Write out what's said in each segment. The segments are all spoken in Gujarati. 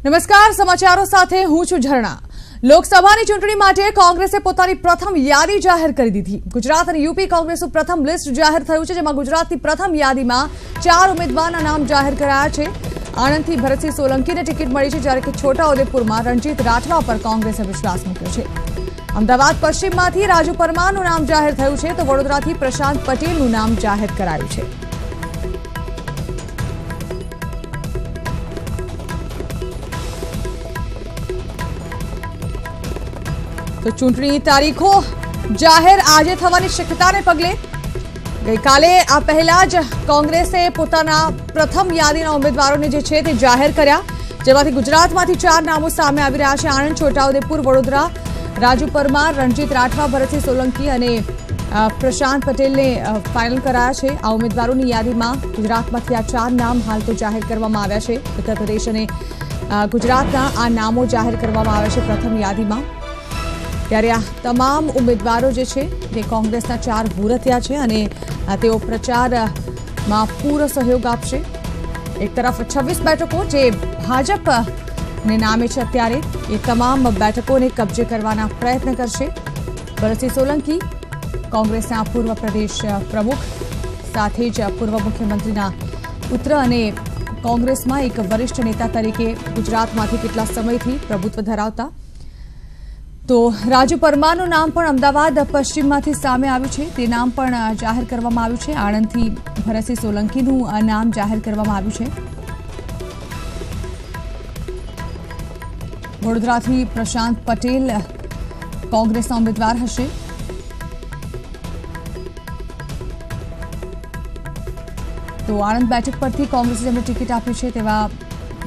નમસ્કાર, સમાચારો સાથે હું છું ઝરણા। લોકસભાની ચૂંટણી માટે કોંગ્રેસે પોતાની પ્રથમ યાદી જાહેર કરી દીધી। ગુજરાત અને યુપી કોંગ્રેસનું પ્રથમ લિસ્ટ જાહેર થયું છે, જેમાં ગુજરાતની પ્રથમ યાદીમાં 4 ઉમેદવારના નામ જાહેર કરાયા છે। આણંદથી ભરતસિંહ સોલંકીને ટિકિટ મળી છે, જ્યારે કે છોટાઉદેપુરમાં રણજીત રાઠવા પર કોંગ્રેસે વિશ્વાસ મૂક્યો છે। અમદાવાદ પશ્ચિમમાંથી રાજુ પરમારનું નામ જાહેર થયું છે, તો વડોદરાથી પ્રશાંત પટેલનું નામ જાહેર કરાયું છે। तो चूंटणी तारीखों जाहिर आज थवानी शक्यताने पगले गईकाले आ पहला ज कोंग्रेसे पोताना प्रथम यादीना उम्मीदवारोने जे छे ते जाहिर कर्या, जेमांथी गुजरातमांथी 4 नामों सामे आवी रह्या छे। आणंद, छोटाउदेपुर, वडोदरा राजू परमार, रणजीत राठवा, भरतसिंह सोलंकी अने प्रशांत पटेलने फाइनल कराया छे। आ उम्मीदवारोनी यादीमां गुजरातमांथी आ 4 नाम हाल तो जाहिर करवामां आव्या छे। उत्तर प्रदेश अने गुजरातना आ नामों जाहिर करवामां आव्या छे प्रथम यादीमां। ત્યારે આ તમામ ઉમેદવારો જે છે તે કોંગ્રેસના 4 ભૂરતિયા છે અને તેઓ પ્રચારમાં પૂરો સહયોગ આપશે। એક તરફ 26 બેઠકો જે ભાજપને નામે છે અત્યારે, એ તમામ બેઠકોને કબજે કરવાના પ્રયત્ન કરશે। ભરતસિંહ સોલંકી કોંગ્રેસના પૂર્વ પ્રદેશ પ્રમુખ સાથે જ પૂર્વ મુખ્યમંત્રીના પુત્ર અને કોંગ્રેસમાં એક વરિષ્ઠ નેતા તરીકે ગુજરાતમાંથી કેટલા સમયથી પ્રભુત્વ ધરાવતા। तो राजू परमारનું नाम पण अमदावाद पश्चिमમાંથી સામે આવ્યું છે, તે નામ પણ જાહેર કરવામાં આવ્યું છે। આણંદથી ભરતસિંહ સોલંકીનું નામ જાહેર કરવામાં આવ્યું છે। વડોદરાથી પ્રશાંત પટેલ કોંગ્રેસના ઉમેદવાર હશે। તો આણંદ બેઠક પરથી કોંગ્રેસે જેમને ટિકિટ આપી છે તેવા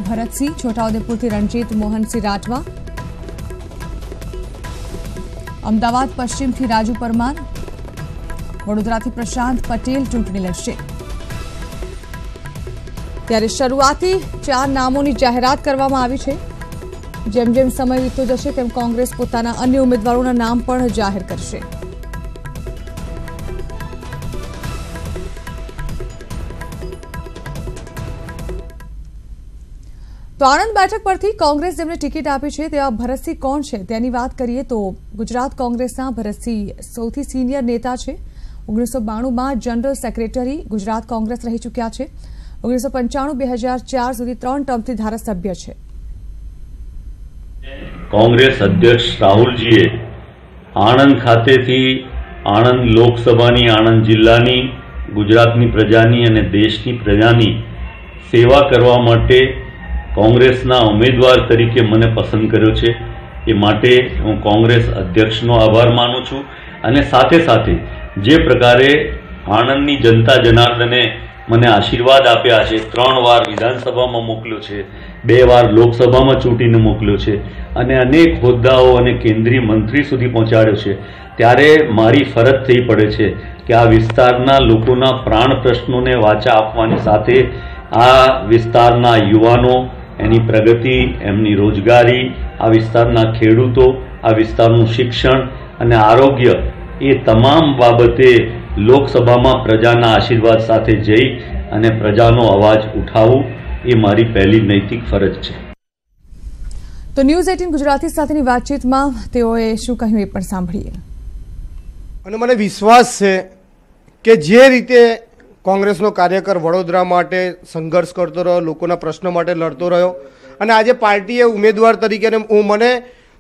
ભરતસિંહ, છોટાઉદેપુરથી રણજીત મોહનસિંહ રાઠવા, अमदावाद पश्चिमથી રાજુ પરમાર, વડોદરાથી પ્રશાંત પટેલ ચૂંટણી લડશે। ત્યારે શરૂઆતી 4 નામોની જાહેરાત કરવામાં આવી છે। જેમ જેમ સમય વીતતો જશે તેમ કોંગ્રેસ પોતાના અન્ય ઉમેદવારોના નામ પણ જાહેર કરશે। तो आणंद बैठक परथी कोंग्रेस जेमने टिकિટ આપી છે તેવા ભરતસિંહ કોણ છે તેની વાત કરીએ તો ગુજરાત કોંગ્રેસના ભરતસિંહ સૌથી સિનિયર નેતા છે। 1992 માં જનરલ સેક્રેટરી ગુજરાત કોંગ્રેસ રહી ચૂક્યા છે। 1995-2004 સુધી 3 ટર્મથી ધારાસભ્ય છે। કોંગ્રેસ અધ્યક્ષ રાહુલજીએ આણંદ ખાતેથી આણંદ લોકસભાની, આણંદ જિલ્લાની, ગુજરાતની પ્રજાની અને દેશની પ્રજાની સેવા કરવા માટે કોંગ્રેસના ઉમેદવાર તરીકે મને પસંદ કર્યો છે। એ માટે હું કોંગ્રેસ અધ્યક્ષનો આભાર માનું છું અને સાથે સાથે જે પ્રકારે આણંદની જનતા જનાર્દને મને આશીર્વાદ આપ્યા છે, 3 વાર વિધાનસભામાં મોકલ્યો છે, 2 વાર લોકસભામાં ચૂંટીને મોકલ્યો છે અને અનેક હોદ્દાઓ અને કેન્દ્રીય મંત્રી સુધી પહોંચાડ્યો છે, ત્યારે મારી ફરજ થઈ પડે છે કે આ વિસ્તારના લોકોના પ્રાણ પ્રશ્નોને વાચા આપવાની સાથે આ વિસ્તારના યુવાનો, એની પ્રગતિ, એમની રોજગારી, આ વિસ્તારના ખેડૂતો, આ વિસ્તારનું શિક્ષણ અને આરોગ્ય, એ તમામ બાબતે લોકસભામાં પ્રજાના આશીર્વાદ સાથે જઈ અને પ્રજાનો અવાજ ઉઠાવવું એ મારી પહેલી નૈતિક ફરજ છે। તો ન્યૂઝ 18 ગુજરાતી સાથેની વાતચીતમાં તેઓએ શું કહ્યું એ પણ સાંભળીએ। અને મને વિશ્વાસ છે કે જે રીતે કોંગ્રેસનો કાર્યકર વડોદરા માટે સંઘર્ષ કરતો રહ્યો, લોકોના પ્રશ્નો માટે લડતો રહ્યો અને આજે પાર્ટીએ ઉમેદવાર તરીકે મને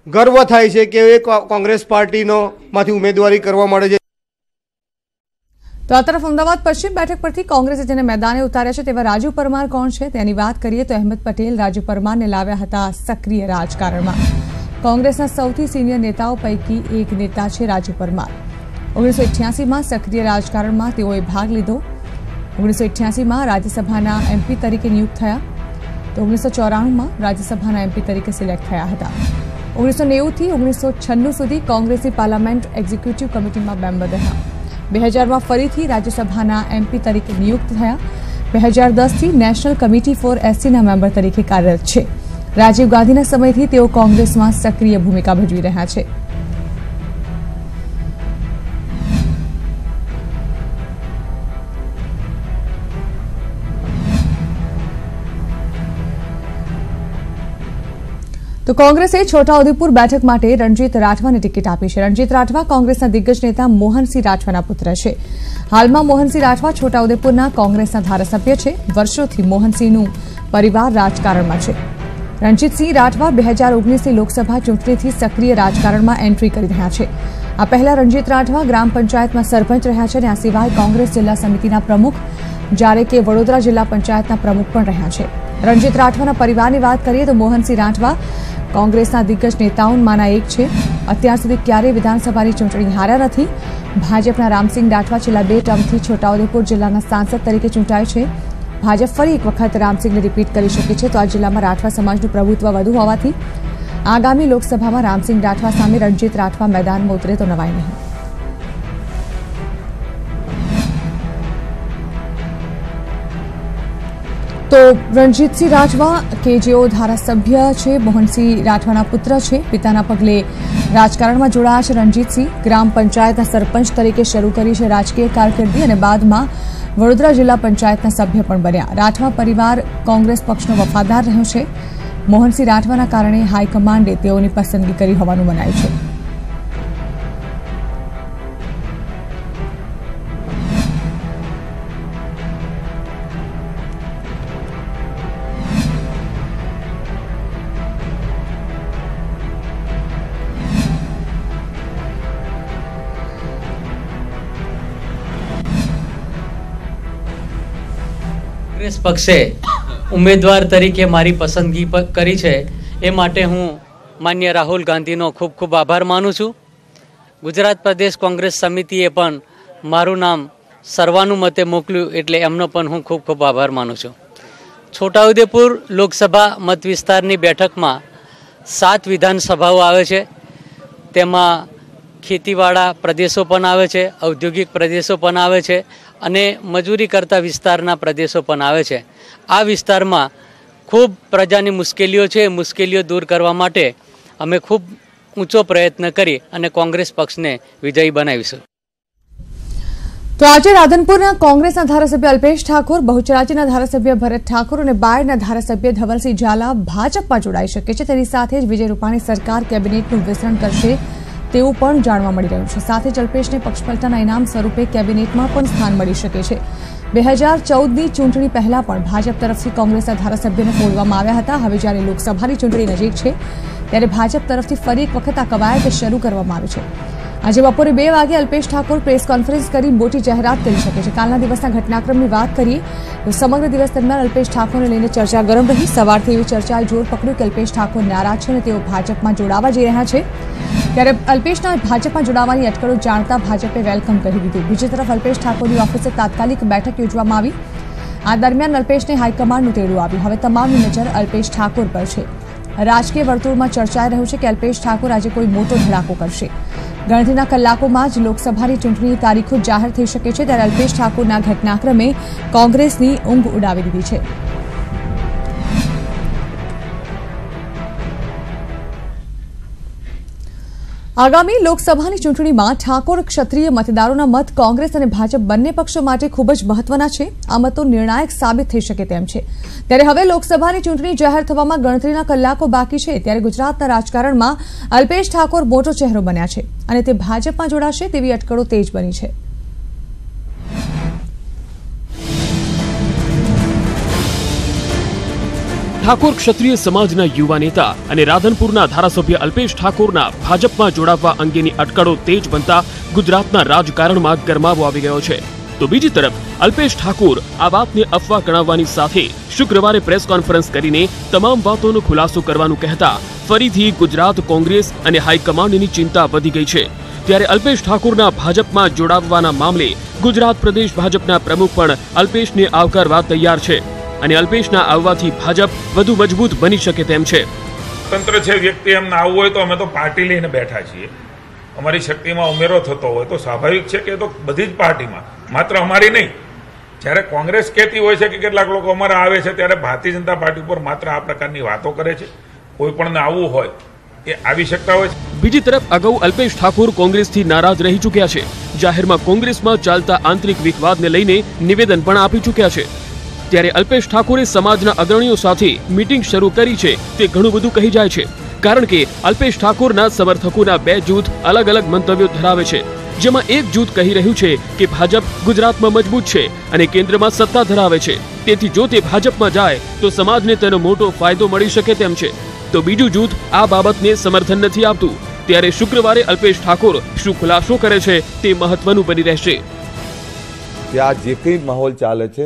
ગર્વ થાય છે કે એ કોંગ્રેસ પાર્ટીનો માંથી ઉમેદવારી કરવા મળે છે। તો આ તરફ અમદાવાદ પશ્ચિમ બેઠક પરથી કોંગ્રેસે જેને મેદાને ઉતાર્યા છે તેવા રાજુ પરમાર કોણ છે તેની વાત કરીએ તો અહેમદ પટેલ રાજુ પરમારને લાવ્યા હતા સક્રિય રાજકારણમાં। કોંગ્રેસના સૌથી સિનિયર નેતાઓ પૈકી એક નેતા છે રાજુ પરમાર। 1988માં સક્રિય રાજકારણમાં તેઓએ ભાગ લીધો। 1988માં રાજ્યસભાના એમપી તરીકે નિયુક્ત થયા, તો 1994માં રાજ્યસભાના એમપી તરીકે સિલેક્ટ થયા હતા। 1990થી 1996 સુધી કોંગ્રેસની પાર્લામેન્ટ એક્ઝિક્યુટિવ કમિટીમાં મેમ્બર રહ્યા। 2000માં ફરીથી રાજ્યસભાના એમપી તરીકે નિયુક્ત થયા। 2010થી નેશનલ કમિટી ફોર એસસીના મેમ્બર તરીકે કાર્યરત છે। રાજીવ ગાંધીના સમયથી તેઓ કોંગ્રેસમાં સક્રિય ભૂમિકા ભજવી રહ્યા છે। તો કોંગ્રેસે છોટાઉદેપુર બેઠક માટે રણજીત રાઠવાને ટિકિટ આપી છે. રણજીત રાઠવા કોંગ્રેસના દિગ્ગજ નેતા મોહનસિંહ રાઠવાના પુત્ર છે. હાલમાં મોહનસિંહ રાઠવા છોટાઉદેપુરના કોંગ્રેસના ધારાસભ્ય છે. વર્ષોથી મોહનસિંહનું પરિવાર રાજકારણમાં છે. રણજીતસિંહ રાઠવા 2019ની લોકસભા ચૂંટણીથી સક્રિય રાજકારણમાં એન્ટ્રી કરી રહ્યા છે. આ પહેલા રણજીત રાઠવા ગ્રામ પંચાયતમાં સરપંચ રહ્યા છે અને આ સિવાય કોંગ્રેસ જિલ્લા સમિતિના પ્રમુખ, જ્યારે કે વડોદરા જિલ્લા પંચાયતના પ્રમુખ પણ રહ્યા છે. રણજીત રાઠવાના પરિવારની વાત કરીએ તો મોહનસિંહ રાઠવા કોંગ્રેસના દિગ્ગજ નેતાઓમાંના એક છે. અત્યાર સુધી ક્યારેય વિધાનસભાની ચૂંટણી હાર્યા નથી. ભાજપના રામસિંહ રાઠવા છેલ્લા 2 ટર્મથી છોટાઉદેપુર જિલ્લાના સાંસદ તરીકે ચૂંટાય છે. ભાજપ ફરી એક વખત રામસિંહને રિપીટ કરી શકે છે. તો આ જિલ્લામાં રાઠવા સમાજનું પ્રભુત્વ વધુ હોવાથી આગામી લોકસભામાં રામસિંહ રાઠવા સામે રણજીત રાઠવા મેદાનમાં ઉતરે તો નવાઈ નહીં. તો રણજીતસિંહ રાઠવા કે જેઓ ધારાસભ્ય છે, મોહનસિંહ રાઠવાના પુત્ર છે, પિતાના પગલે રાજકારણમાં જોડાયા છે. રણજીતસિંહ ગ્રામ પંચાયતના સરપંચ તરીકે શરૂ કરી છે રાજકીય કારકિર્દી અને બાદમાં વડોદરા જિલ્લા પંચાયતના સભ્ય પણ બન્યા. રાઠવા પરિવાર કોંગ્રેસ પક્ષનો વફાદાર રહ્યો છે. મોહનસિંહ રાઠવાના કારણે હાઈકમાન્ડે તેઓની પસંદગી કરી હોવાનું મનાય છે. કોંગ્રેસ પક્ષે ઉમેદવાર તરીકે મારી પસંદગી કરી છે એ માટે હું માન્ય રાહુલ ગાંધીનો ખૂબ ખૂબ આભાર માનું છું. ગુજરાત પ્રદેશ કોંગ્રેસ સમિતિએ પણ મારું નામ સર્વાનુમતે મોકલ્યું એટલે એમનો પણ હું ખૂબ ખૂબ આભાર માનું છું. છોટાઉદેપુર લોકસભા મત વિસ્તારની બેઠકમાં 7 વિધાનસભાઓ આવે છે. તેમાં ખેતીવાળા પ્રદેશો પણ આવે છે, ઔદ્યોગિક પ્રદેશો પણ આવે છે અને મજૂરી કરતા વિસ્તારના પ્રદેશો પણ આવે છે. આ વિસ્તારમાં ખૂબ પ્રજાની મુશ્કેલીઓ છે. મુશ્કેલીઓ દૂર કરવા માટે અમે ખૂબ ઊંચો પ્રયત્ન કરી અને કોંગ્રેસ પક્ષને વિજયી બનાવીશું. તો આજે રાધનપુરના કોંગ્રેસના ધારાસભ્ય અલ્પેશ ઠાકોર, બહુચરાજીના ધારાસભ્ય ભરત ઠાકોર અને બાયડના ધારાસભ્ય ધવલસિંહ ઝાલા ભાજપમાં જોડાઈ શકે છે. તેની સાથે જ વિજય રૂપાણી સરકાર કેબિનેટનું વિસ્તરણ કરશે તેવું પણ જાણવા મળી રહ્યું છે. સાથે જ અલ્પેશને પક્ષપલટાના ઇનામ સ્વરૂપે કેબિનેટમાં પણ સ્થાન મળી શકે છે. 2014ની ચૂંટણી પહેલા પણ ભાજપ તરફથી કોંગ્રેસના ધારાસભ્યોને ફોડવામાં આવ્યા હતા. હવે જ્યારે લોકસભાની ચૂંટણી નજીક છે ત્યારે ભાજપ તરફથી ફરી એક વખત આ કવાયત શરૂ કરવામાં આવી છે. આજે બપોરે 2 વાગે અલ્પેશ ઠાકોર પ્રેસ કોન્ફરન્સ કરી મોટી જાહેરાત કરી શકે છે. કાલના દિવસના ઘટનાક્રમની વાત કરીએ તો સમગ્ર દિવસ દરમિયાન અલ્પેશ ઠાકોરને લઈને ચર્ચા ગરમ રહી. સવારથી એવી ચર્ચાએ જોર પકડ્યું કે અલ્પેશ ઠાકોર નારાજ છે અને તેઓ ભાજપમાં જોડાવા જઈ રહ્યા છે. ત્યારે અલ્પેશના ભાજપમાં જોડાવાની અટકળો જાણતા ભાજપે વેલકમ કરી દીધું. બીજી તરફ અલ્પેશ ઠાકોરની ઓફિસે તાત્કાલિક બેઠક યોજવામાં આવી. આ દરમિયાન અલ્પેશને હાઈકમાન્ડનું તેડું આવ્યું. હવે તમામની નજર અલ્પેશ ઠાકોર પર છે. રાજકીય વર્તુળમાં ચર્ચાઈ રહ્યું છે કે અલ્પેશ ઠાકોર આજે કોઈ મોટો ધડાકો કરશે. ગણતરીના કલાકોમાં જ લોકસભાની ચૂંટણીની તારીખો જાહેર થઈ શકે છે. ત્યારે અલ્પેશ ઠાકોરના ઘટનાક્રમે કોંગ્રેસની ઊંઘ ઉડાવી દીધી છે. આગામી લોકસભાની ચૂંટણીમાં ઠાકોર ક્ષત્રિય મતદારોના મત કોંગ્રેસ અને ભાજપ બંને પક્ષો માટે ખૂબ જ મહત્વના છે. આ મતો નિર્ણાયક સાબિત થઈ શકે તેમ છે. ત્યારે હવે લોકસભાની ચૂંટણી જાહેર થવામાં ગણતરીના કલાકો બાકી છે. ત્યારે ગુજરાતના રાજકારણમાં અલ્પેશ ઠાકોર મોટો ચહેરો બન્યા છે અને તે ભાજપમાં જોડાશે તેવી અટકળો તેજ બની છે. ઠાકોર ક્ષત્રિય સમાજના યુવા નેતા અને રાધનપુરના ધારાસભ્ય અલ્પેશ ઠાકોરના ભાજપમાં જોડાવવા અંગેની અટકળો તેજ બનતા ગુજરાતના રાજકારણમાં ગરમાવો આવી ગયો છે. તો બીજી તરફ અલ્પેશ ઠાકોર આ વાતને અફવા ગણાવવાની સાથે શુક્રવારે પ્રેસ કોન્ફરન્સ કરીને તમામ વાતોનો ખુલાસો કરવાનું કહેતા ફરીથી ગુજરાત કોંગ્રેસ અને હાઈકમાન્ડની ચિંતા વધી ગઈ છે. ત્યારે અલ્પેશ ઠાકોરના ભાજપમાં જોડાવવાના મામલે ગુજરાત પ્રદેશ ભાજપના પ્રમુખ પણ અલ્પેશને આવકારવા તૈયાર છે અને અલ્પેશના આવવાથી ભાજપ વધુ મજબૂત બની શકે તેમ છે. તંત્ર છે, વ્યક્તિ એમને આવવું હોય તો અમે તો પાર્ટી લઈને બેઠા છીએ. અમારી શક્તિમાં ઉમેરો થતો હોય તો સ્વાભાવિક છે કે તો બધી જ પાર્ટીમાં, માત્ર અમારી નહીં. જ્યારે કોંગ્રેસ કહેતી હોય છે કે કેટલાક લોકો અમારા આવે છે ત્યારે ભારતીય જનતા પાર્ટી ઉપર માત્ર આ પ્રકારની વાતો કરે છે. કોઈ પણને આવવું હોય એ આવી શકતા હોય છે. બીજી તરફ અગાઉ અલ્પેશ ઠાકોર કોંગ્રેસથી નારાજ રહી ચૂક્યા છે. જાહેરમાં કોંગ્રેસમાં ચાલતા આંતરિક વિવાદને લઈને નિવેદન પણ આપી ચૂક્યા છે. ત્યારે અલ્પેશ ઠાકોરે સમાજના અગ્રણીઓ સાથે મીટિંગ શરૂ કરી છે તે ઘણું બધું કહી જાય છે. કારણ કે અલ્પેશ ઠાકોરના સમર્થકોના બે જૂથ અલગ અલગ મંતવ્યો ધરાવે છે, જેમાં એક જૂથ કહી રહ્યું છે કે ભાજપ ગુજરાતમાં મજબૂત છે અને કેન્દ્રમાં સત્તા ધરાવે છે, તેથી જો તે ભાજપમાં જાય તો સમાજને તેનો મોટો ફાયદો મળી શકે તેમ છે, તો બીજું જૂથ આ બાબતને સમર્થન નથી આપતું। ત્યારે શુક્રવારે અલ્પેશ ઠાકોર શું ખુલાસો કરે છે તે મહત્વનું બની રહેશે। ત્યાં જે કંઈ માહોલ ચાલે છે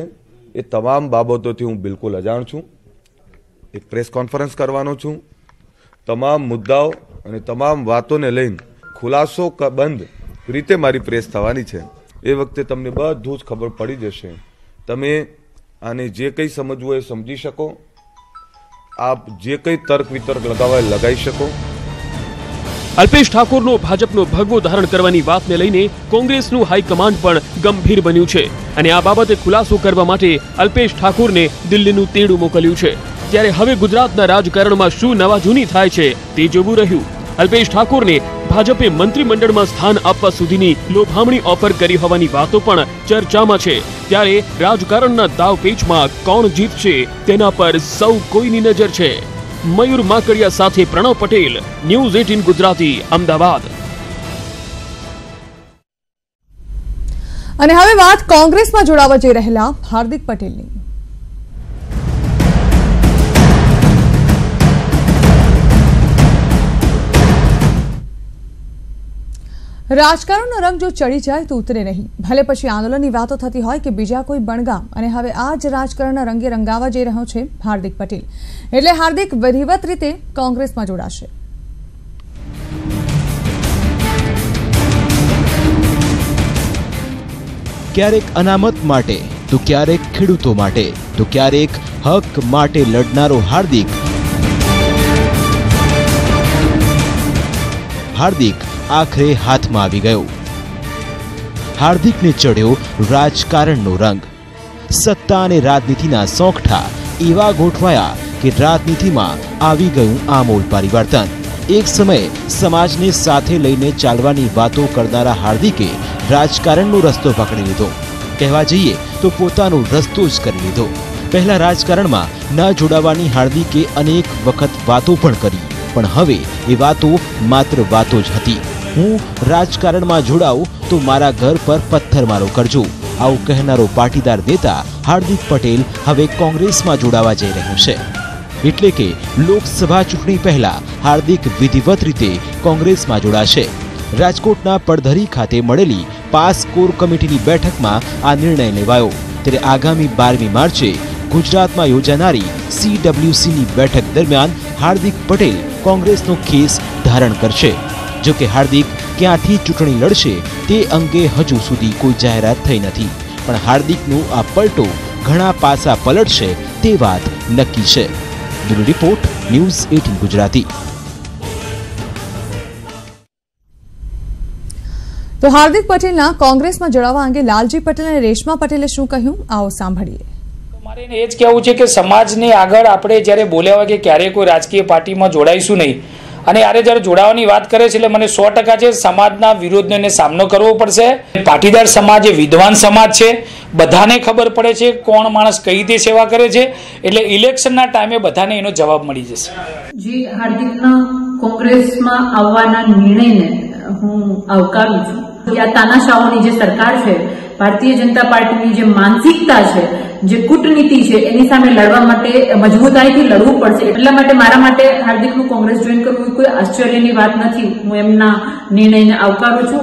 એ તમામ બાબતોથી હું બિલકુલ અજાણ છું। એક પ્રેસ કોન્ફરન્સ કરવાનો છું, તમામ મુદ્દાઓ અને તમામ વાતોને લઈને ખુલાસો બંધ રીતે મારી પ્રેસ થવાની છે। એ વખતે તમને બધું જ ખબર પડી જશે, તમે આને જે કંઈ સમજવું હોય સમજી શકો, આપ જે કંઈ તર્ક વિતર્ક લગાવવા લગાવી શકો। અલ્પેશ ઠાકોરનો ભાજપનો ભગવો ધારણ કરવાની વાતને લઈને કોંગ્રેસનું હાઈકમાન્ડ પણ ગંભીર બન્યું છે અને આ બાબતે ખુલાસો કરવા માટે અલ્પેશ ઠાકોરને દિલ્હીનું તેડું મોકલ્યું છે। ત્યારે હવે ગુજરાતના રાજકારણમાં શું નવા જૂની થાય છે તે જોવું રહ્યું। અલ્પેશ ઠાકોરને ભાજપે મંત્રીમંડળમાં સ્થાન આપવા સુધીની લોભામણી ઓફર કરી હોવાની વાતો પણ ચર્ચામાં છે। ત્યારે રાજકારણના દાવપેચમાં કોણ જીતશે તેના પર સૌ કોઈની નજર છે। મયુર માકડિયા સાથે પ્રણવ પટેલ, ન્યૂઝ 18 ગુજરાતી, અમદાવાદ। અને હવે વાત કોંગ્રેસમાં જોડાવા જઈ રહેલા હાર્દિક પટેલની। રાજકારણનો રંગ જો ચડી જાય તો ઉતરે નહીં, ભલે પછી આંદોલનની વાતો થતી હોય કે બીજા કોઈ બણગામ। અને હવે આ જ રાજકારણના રંગે રંગાવા જઈ રહ્યો છે હાર્દિક પટેલ, એટલે હાર્દિક વિધિવત રીતે કોંગ્રેસમાં જોડાશે। ક્યારેક અનામત માટે તો ક્યારેક ખેડૂતો માટે તો ક્યારેક હક માટે લડનારો હાર્દિક આખરે હાથમાં આવી ગયો। હાર્દિકને ચડ્યો રાજકારણનો રંગ। સત્તા અને રાજનીતિના સોંગઠા એવા ગોઠવાયા કે રાજનીતિમાં આવી ગયું આમૂલ પરિવર્તન। એક સમયે સમાજને સાથે લઈને ચાલવાની વાતો કરનારા હાર્દિકે રાજકારણનો રસ્તો પકડી લીધો। કહેવા જઈએ તો પોતાનો રસ્તો જ કરી લીધો। પહેલા રાજકારણમાં ન જોડાવાની હાર્દિકે અનેક વખત વાતો પણ કરી, પણ હવે એ વાતો માત્ર વાતો જ હતી। હું રાજકારણમાં જોડાઉં તો મારા ઘર પર પથ્થરમારો કરજો, આવું કહેનારો પાટીદાર નેતા હાર્દિક પટેલ હવે કોંગ્રેસમાં જોડાવા જઈ રહ્યો છે। એટલે કે લોકસભા ચૂંટણી પહેલા હાર્દિક વિધિવત રીતે કોંગ્રેસમાં જોડાશે। રાજકોટના પડધરી ખાતે મળેલી પાસ કોર કમિટીની બેઠકમાં આ નિર્ણય લેવાયો। ત્યારે આગામી 12મી માર્ચે ગુજરાતમાં યોજાનારી CWCની બેઠક દરમિયાન હાર્દિક પટેલ કોંગ્રેસનો ખેસ ધારણ કરશે। જો કે હાર્દિક ક્યાંથી ચૂંટણી લડશે તે અંગે હજુ સુધી કોઈ જાહેરાત થઈ નથી, પણ હાર્દિકનું આ પલટો ઘણા પાસા પલટશે તે વાત નક્કી છે। Bureau report, news 18 Gujarati. તો હાર્દિક પટેલના કોંગ્રેસમાં જોડાવા અંગે લાલજી પટેલ અને રેશમા પટેલે શું કહ્યું, આવો સાંભળીએ। મારે એ જ કહેવું છે કે સમાજને આગળ આપણે જ્યારે બોલ્યા હોય કે ક્યારેય કોઈ રાજકીય પાર્ટીમાં જોડાઈશું નહીં, અને યારે જ્યારે જોડાવાની વાત કરે છે એટલે મને 100% છે સમાજના વિરોધનો સામનો કરવો પડશે। પાટીદાર સમાજ એ વિદ્વાન સમાજ છે, બધાને ખબર પડે છે કોણ માણસ કઈ રીતે સેવા કરે છે, એટલે ઇલેક્શનના ટાઈમે બધાને એનો જવાબ મળી જશે। જે હાર્દિકના કોંગ્રેસમાં આવવાના નિર્ણયને હું આવકારું છું। આ તાનાશાહોની જે સરકાર છે, ભારતીય જનતા પાર્ટીની જે માનસિકતા છે, જે કૂટનીતિ છે, એની સામે લડવા માટે મજબૂતાઈથી લડવું પડશે। એટલા માટે મારા માટે હાર્દિકનું કોંગ્રેસ જોઈન કરવું કોઈ આશ્ચર્યની વાત નથી। હું એમના નિર્ણયને આવકારું છું।